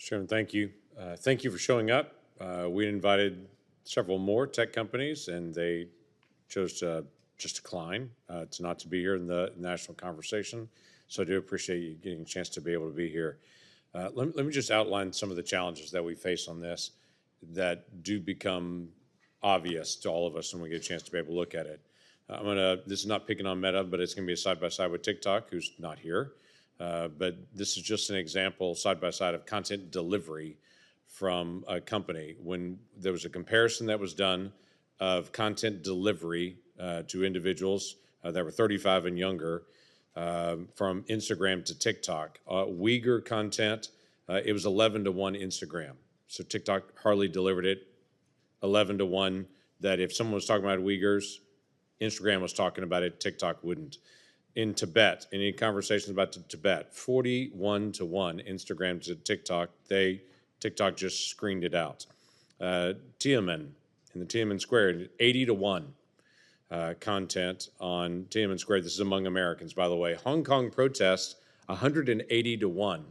Sharon, thank you. Thank you for showing up. We invited several more tech companies, and they chose to just decline to not to be here in the national conversation. So I do appreciate you getting a chance to be able to be here. Let me just outline some of the challenges that we face on this that do become obvious to all of us when we get a chance to be able to look at it. This is not picking on Meta, but it's gonna be a side-by-side with TikTok, who's not here. But this is just an example side-by-side of content delivery from a company. When there was a comparison that was done of content delivery to individuals that were 35 and younger from Instagram to TikTok. Uyghur content, it was 11 to 1 Instagram. So TikTok hardly delivered it. 11 to 1 that if someone was talking about Uyghurs, Instagram was talking about it, TikTok wouldn't. In Tibet, any conversations about Tibet, 41 to 1 Instagram to TikTok, TikTok just screened it out. Tiananmen, in the Tiananmen Square, 80 to 1 content on Tiananmen Square. This is among Americans, by the way. Hong Kong protests, 180 to 1.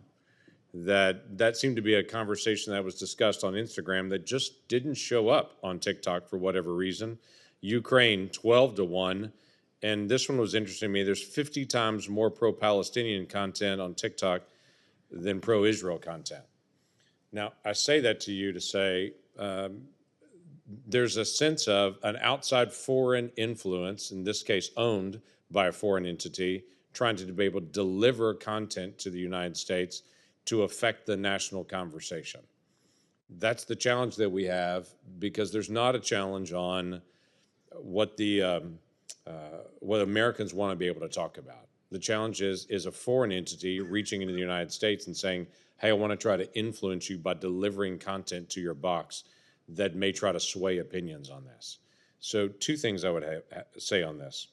That seemed to be a conversation that was discussed on Instagram that just didn't show up on TikTok for whatever reason. Ukraine, 12 to 1. And this one was interesting to me. There's 50 times more pro-Palestinian content on TikTok than pro-Israel content. Now, I say that to you to say there's a sense of an outside foreign influence, in this case owned by a foreign entity, trying to be able to deliver content to the United States to affect the national conversation. That's the challenge that we have, because there's not a challenge on what Americans want to be able to talk about. The challenge is a foreign entity reaching into the United States and saying, hey, I want to try to influence you by delivering content to your box that may try to sway opinions on this. So two things I would say on this.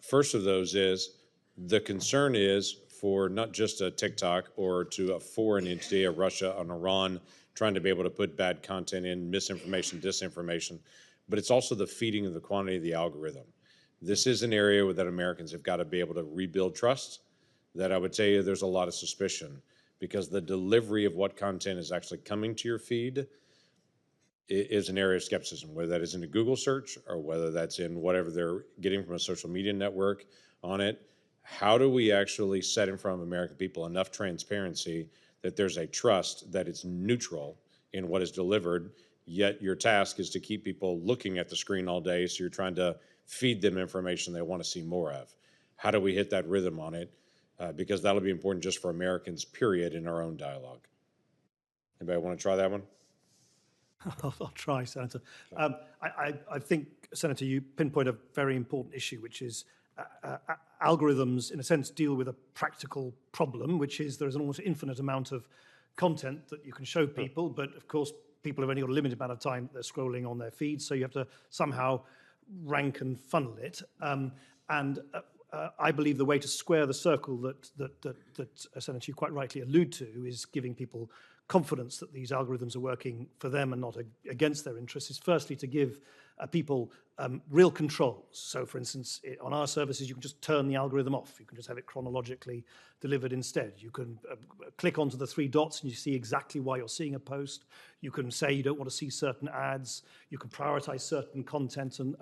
First of those is the concern is for not just a TikTok or to a foreign entity, a Russia, an Iran, trying to be able to put bad content in, misinformation, disinformation, but it's also the feeding of the quantity of the algorithm. This is an area that Americans have got to be able to rebuild trust, that I would tell you there's a lot of suspicion, because the delivery of what content is actually coming to your feed is an area of skepticism, whether that is in a Google search or whether that's in whatever they're getting from a social media network on it. How do we actually set in front of American people enough transparency that there's a trust that it's neutral in what is delivered, yet your task is to keep people looking at the screen all day, so you're trying to feed them information they want to see more of. How do we hit that rhythm on it? Because that'll be important just for Americans, period, in our own dialogue. Anybody want to try that one? I'll try, Senator. I think, Senator, you pinpoint a very important issue, which is algorithms, in a sense, deal with a practical problem, which is there's an almost infinite amount of content that you can show people, but of course, people have only got a limited amount of time that they're scrolling on their feeds, so you have to somehow rank and funnel it. I believe the way to square the circle that Senator, you quite rightly allude to, is giving people confidence that these algorithms are working for them and not against their interests, is firstly to give people real controls. So for instance, on our services, you can just turn the algorithm off. You can just have it chronologically delivered instead. You can click onto the 3 dots and you see exactly why you're seeing a post. You can say you don't want to see certain ads. You can prioritize certain content and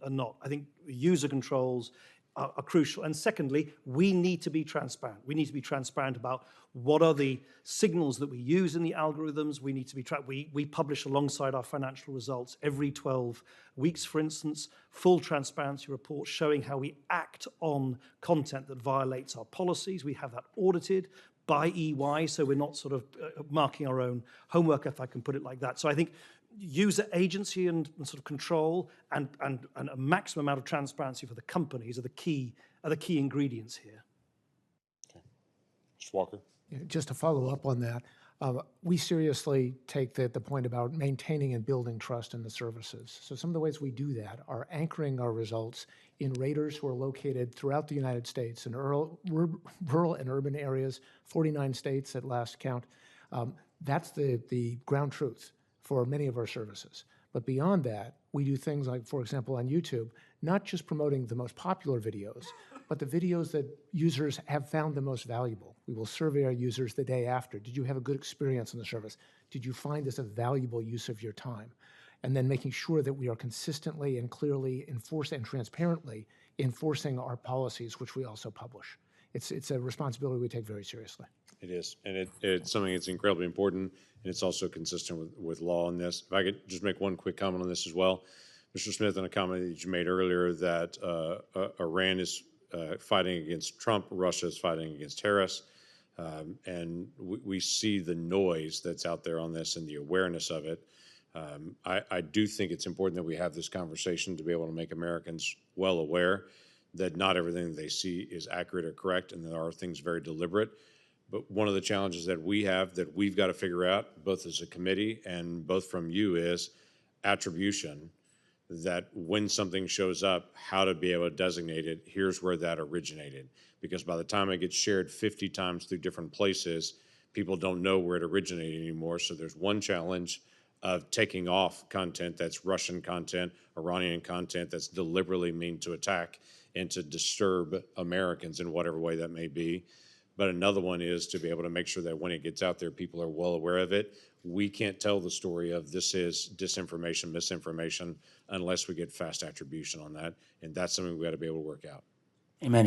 not. I think user controls are crucial. And secondly, we need to be transparent. We need to be transparent about what are the signals that we use in the algorithms. We need to be we publish alongside our financial results every 12 weeks, for instance, full transparency reports showing how we act on content that violates our policies. We have that audited by EY, so we're not sort of marking our own homework, if I can put it like that. So I think user agency and sort of control and a maximum amount of transparency for the companies are the key ingredients here. Okay. Mr. Walker. Yeah, just to follow up on that, we seriously take the point about maintaining and building trust in the services. So some of the ways we do that are anchoring our results in raters who are located throughout the United States in rural and urban areas, 49 states at last count. That's the ground truth for many of our services. But beyond that, we do things like, for example, on YouTube, not just promoting the most popular videos, but the videos that users have found the most valuable. We will survey our users the day after. Did you have a good experience on the service? Did you find this a valuable use of your time? And then making sure that we are consistently and clearly and transparently enforcing our policies, which we also publish. It's a responsibility we take very seriously. It is, and it's something that's incredibly important, and it's also consistent with law on this. If I could just make one quick comment on this as well. Mr. Smith, on a comment that you made earlier that Iran is fighting against Trump, Russia is fighting against terrorists, and we see the noise that's out there on this and the awareness of it. I do think it's important that we have this conversation to be able to make Americans well aware that not everything they see is accurate or correct, and there are things very deliberate. But one of the challenges that we have that we've got to figure out, both as a committee and both from you, is attribution. That when something shows up, how to be able to designate it, here's where that originated. Because by the time it gets shared 50 times through different places, people don't know where it originated anymore. So there's one challenge of taking off content that's Russian content, Iranian content that's deliberately mean to attack and to disturb Americans in whatever way that may be. But another one is to be able to make sure that when it gets out there, people are well aware of it. We can't tell the story of this is disinformation, misinformation, unless we get fast attribution on that. And that's something we got to be able to work out. Amen.